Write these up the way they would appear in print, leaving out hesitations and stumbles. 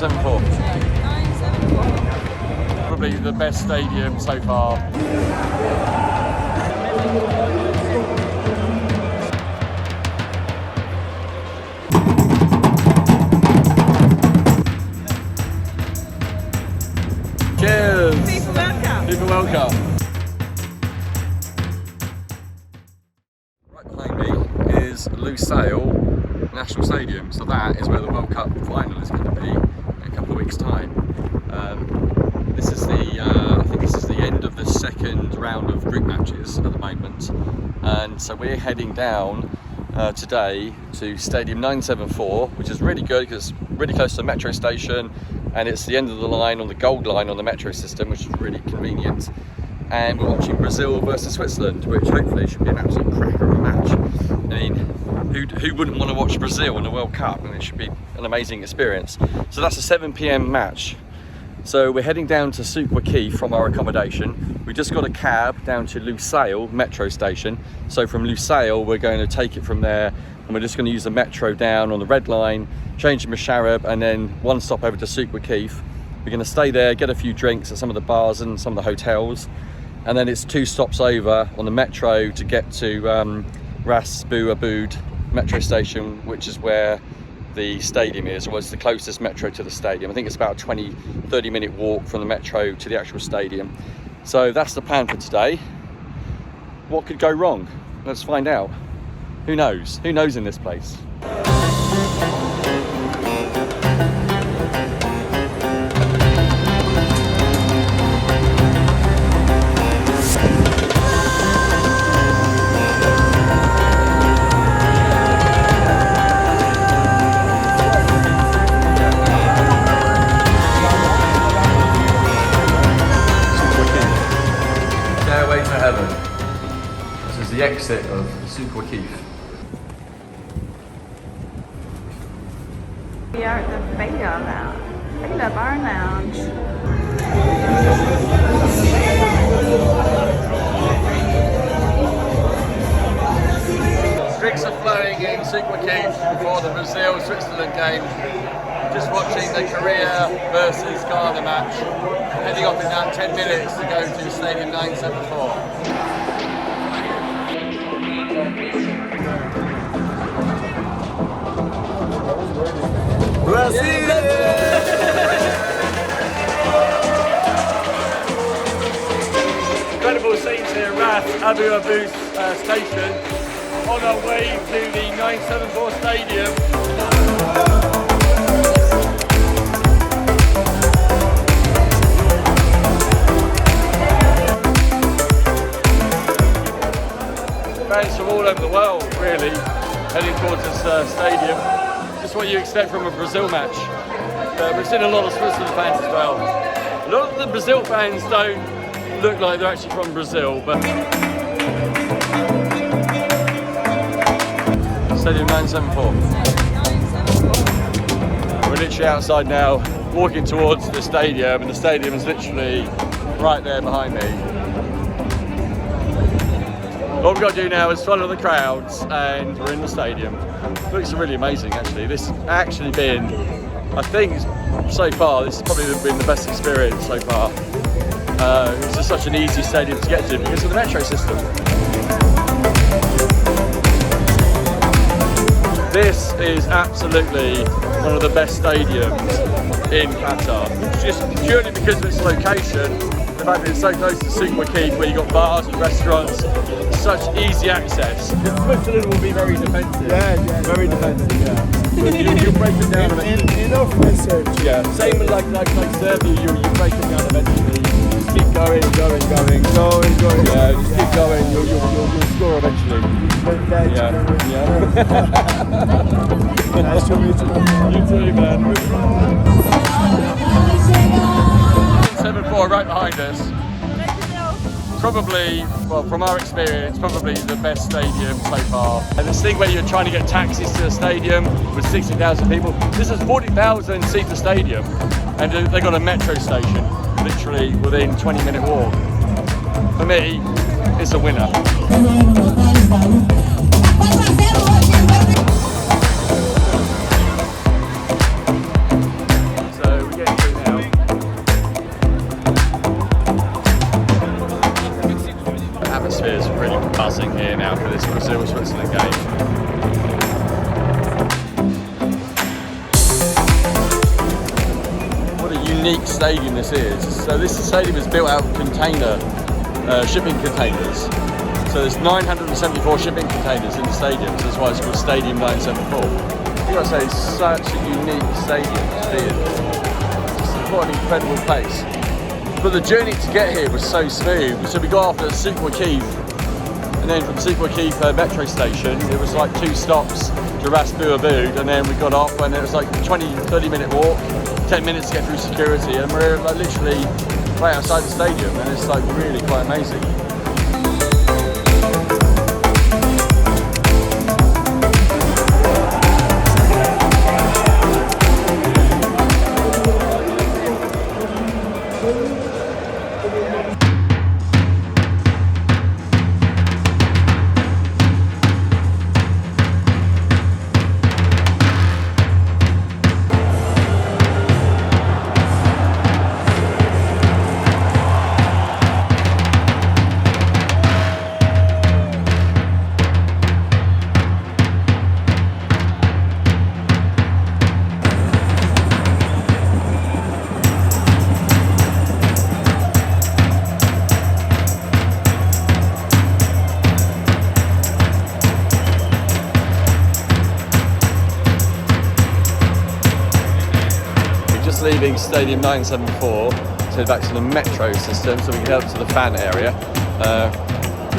974. 974. Probably the best stadium so far. Cheers! People welcome. People welcome. Right behind me is Lusail National Stadium, so that is where the World Cup final is going to be in a couple of weeks' time. This is I think this is the end of the second round of group matches at the moment, and so we're heading down today to Stadium 974, which is really good because it's really close to the metro station, and it's the end of the line on the gold line on the metro system, which is really convenient. And we're watching Brazil versus Switzerland, which hopefully should be an absolute cracker of a match. I mean, who wouldn't want to watch Brazil in the World Cup? And it should be an amazing experience. So that's a 7 p.m. match. So we're heading down to Souk Waqif from our accommodation. We just got a cab down to Lusail metro station. So from Lusail, we're going to take it from there, and we're just going to use the metro down on the red line, change to Musharraf, and then one stop over to Souk Waqif. We're going to stay there, get a few drinks at some of the bars and some of the hotels, and then it's 2 stops over on the metro to get to Ras Bu Aboud metro station, which is where the stadium is, or it's the closest metro to the stadium. I think it's about a 20-30 minute walk from the metro to the actual stadium. So that's the plan for today. What could go wrong? Let's find out. Who knows? Who knows in this place? The exit of Souk Waqif. We are at the Beta Lounge. Beta Bar Lounge. Drinks are flowing in Souk Waqif before the Brazil-Switzerland game. Just watching the Korea versus Ghana match. Heading off in about 10 minutes to go to Stadium 974. Incredible scenes here at Ras Abu Aboud station on our way to the 974 stadium. Fans from all over the world really heading towards this stadium. Just what you expect from a Brazil match. We've seen a lot of Switzerland fans as well. A lot of the Brazil fans don't look like they're actually from Brazil, but Stadium 974. We're literally outside now, walking towards the stadium, and the stadium is literally right there behind me. What we've got to do now is follow the crowds, and we're in the stadium. It looks really amazing actually. This has actually been, I think so far, this has probably been the best experience so far. It's just such an easy stadium to get to because of the metro system. This is absolutely one of the best stadiums in Qatar. Just purely because of its location, the fact that it's so close to Souk Waqif, where you've got bars and restaurants, such easy access. Switzerland will be very defensive. Yeah. Very defensive, yeah. You'll break it down eventually. Enough research. Yeah, same with like Serbia, you break it down eventually. Just keep going. Going. Yeah, just keep going, you'll score eventually. Yeah. Nice to meet you. You too, man. 7-4 right behind us. Probably, well, from our experience, probably the best stadium so far. And this thing where you're trying to get taxis to the stadium with 60,000 people. This is 40,000 seater stadium, and they've got a metro station literally within 20-minute walk. For me, it's a winner. So Brazil-Switzerland game. What a unique stadium this is. So this stadium is built out of shipping containers. So there's 974 shipping containers in the stadium, so that's why it's called Stadium 974. I've got to say, it's such a unique stadium to be in. What an incredible place. But the journey to get here was so smooth. So we got off at Sukwa-Keith, and then from Sukwa-Keith metro station, it was like 2 stops to Ras Buabud, and then we got off, and it was like a 20-30 minute walk, 10 minutes to get through security, and we're like literally right outside the stadium, and it's like really quite amazing. Leaving Stadium 974 to head back to the metro system so we can head up to the fan area.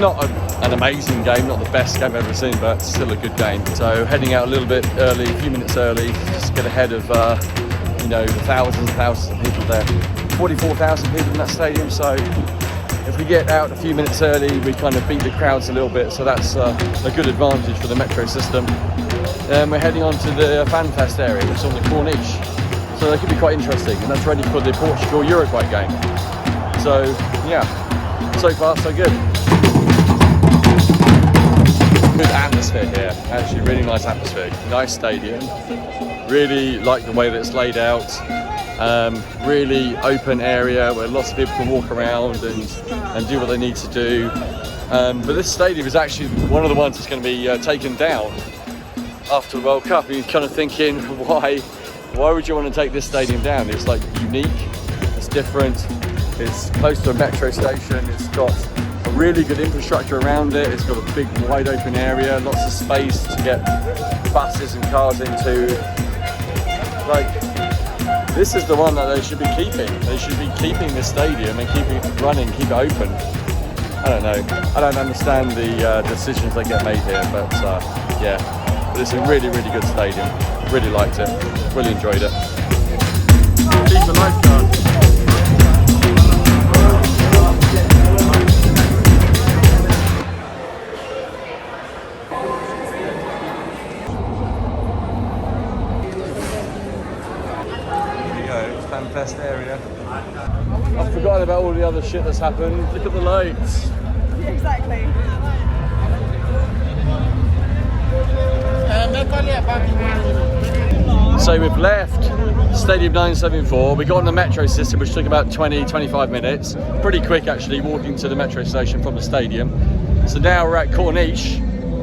Not an amazing game, not the best game I've ever seen, but still a good game. So heading out a little bit early, a few minutes early, just to get ahead of you know, the thousands and thousands of people there. 44,000 people in that stadium, so if we get out a few minutes early, we kind of beat the crowds a little bit, so that's a good advantage for the metro system. We're heading on to the FanFest area, which is on the Corniche. So that could be quite interesting, and that's ready for the Portugal-Uruguay game. So yeah, so far so good. Good atmosphere here, actually really nice atmosphere. Nice stadium, really like the way that it's laid out. Really open area where lots of people can walk around and do what they need to do. But this stadium is actually one of the ones that's going to be taken down after the World Cup. And you're kind of thinking, why would you want to take this stadium down? It's like unique, it's different, it's close to a metro station, it's got a really good infrastructure around it, it's got a big wide open area, lots of space to get buses and cars into. Like, this is the one that they should be keeping. They should be keeping this stadium and keeping it running, keep it open. I don't know, I don't understand the decisions that get made here, but yeah, but it's a really, really good stadium. Really liked it, really enjoyed it. Keep the lifeguard. Here we go, FanFest area. I've forgotten about all the other shit that's happened. Look at the lights. Exactly. So we've left Stadium 974, we got on the metro system, which took about 20-25 minutes. Pretty quick actually, walking to the metro station from the stadium. So now we're at Corniche,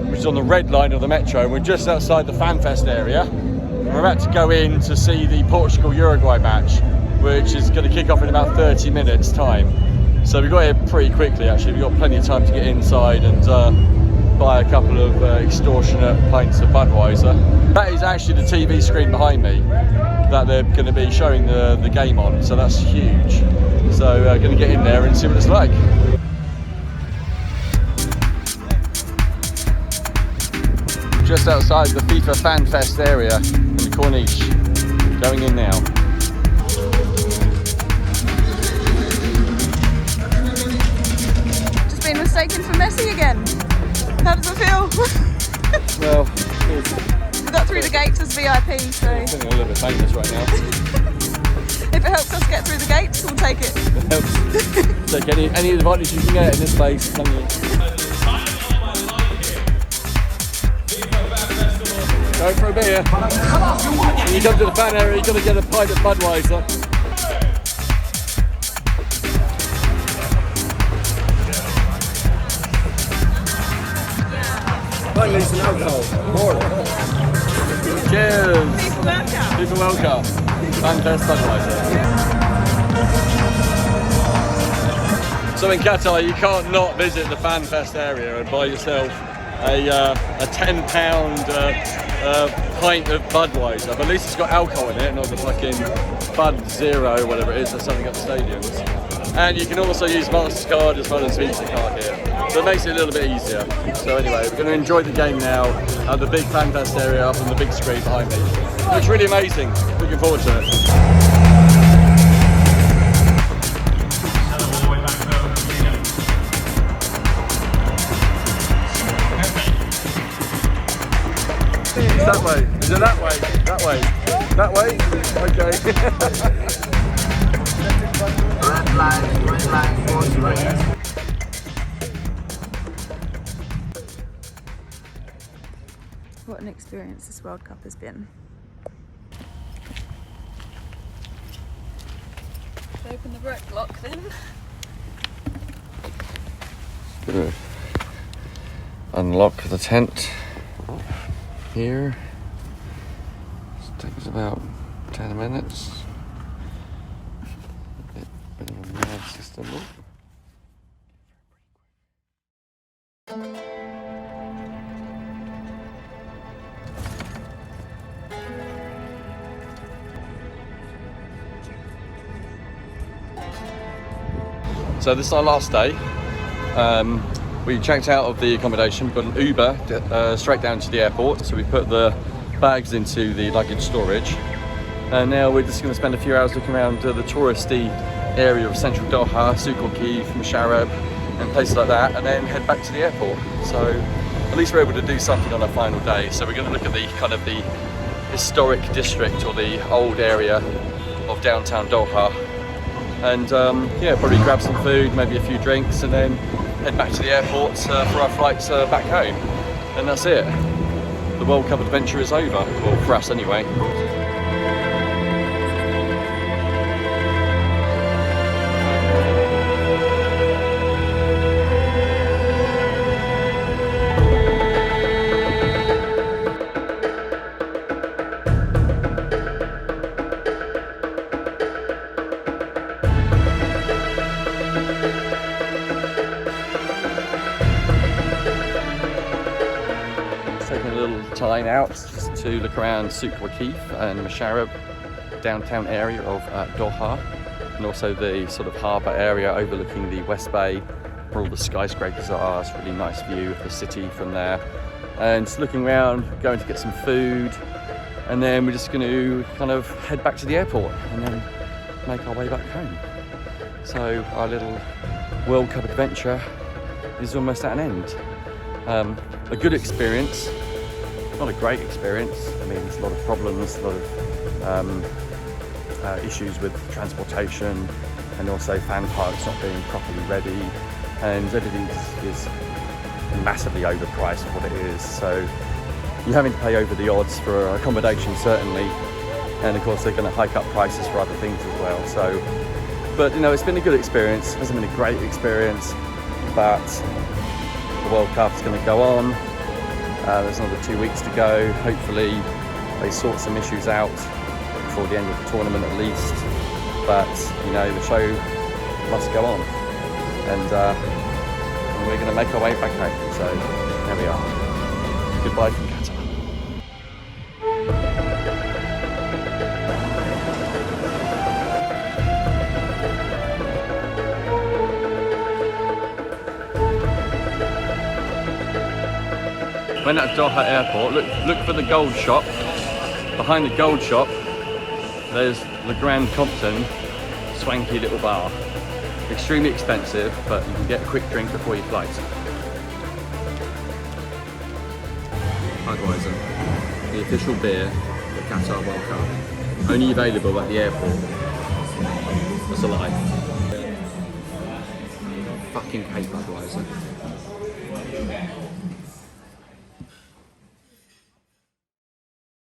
which is on the red line of the metro. We're just outside the FanFest area. We're about to go in to see the Portugal-Uruguay match, which is going to kick off in about 30 minutes time. So we got here pretty quickly actually, we got plenty of time to get inside and buy a couple of extortionate pints of Budweiser. That is actually the TV screen behind me that they're going to be showing the game on, so that's huge. So going to get in there and see what it's like. Just outside the FIFA FanFest area in the Corniche, going in now. Just been mistaken for Messi again. How does it feel? Well, We got through the gates as VIP, so I'm feeling a little bit famous right now. if it helps us get through the gates, we'll take it. It helps. Take any advantage you can get in this place. Go for a beer. When you come to the fan area, you've got to get a pint of Budweiser. Finally, some alcohol. More. Cheers! People welcome. Fanfest Budweiser. So in Qatar, you can't not visit the Fanfest area and buy yourself a £10 pint of Budweiser. But at least it's got alcohol in it, not the fucking Bud Zero, whatever it is, that's something at the stadiums. And you can also use MasterCard as well as Visa card here. So it makes it a little bit easier. So anyway, we're going to enjoy the game now at the big Fanfest area up on the big screen behind me. It's really amazing. Looking forward to it. It's that way. Is it that way? That way? That way? Okay. Red line, force right. What an experience this World Cup has been. Open the brick lock then. Good. Unlock the tent here. This takes about 10 minutes. Bit of a mad system. So this is our last day. We checked out of the accommodation, got an Uber straight down to the airport. So we put the bags into the luggage storage. And now we're just going to spend a few hours looking around the touristy area of central Doha, Souk Waqif, Musharraf, and places like that, and then head back to the airport. So at least we're able to do something on our final day. So we're going to look at the kind of the historic district or the old area of downtown Doha. And yeah, probably grab some food, maybe a few drinks, and then head back to the airport for our flights back home. And that's it. The World Cup adventure is over, well, for us anyway. Taking a little time out just to look around Souk Waqif and Musharraf, downtown area of Doha, and also the sort of harbour area overlooking the West Bay where all the skyscrapers are. It's a really nice view of the city from there. And just looking around, going to get some food, and then we're just going to kind of head back to the airport and then make our way back home. So our little World Cup adventure is almost at an end. A good experience, not a great experience. I mean, there's a lot of problems, a lot of issues with transportation, and also fan parks not being properly ready, and everything is massively overpriced for what it is. So you're having to pay over the odds for accommodation, certainly, and of course they're going to hike up prices for other things as well. So, but you know, it's been a good experience. It hasn't been a great experience, but the World Cup is going to go on. There's another 2 weeks to go. Hopefully they sort some issues out before the end of the tournament at least. But you know, the show must go on, and we're going to make our way back home. So there we are. Goodbye from Qatar. When at Doha Airport, look for the gold shop. Behind the gold shop, there's the Grand Compton swanky little bar. Extremely expensive, but you can get a quick drink before your flight. Budweiser, the official beer of the Qatar World Cup. Only available at the airport. That's a lie. Fucking hate Budweiser.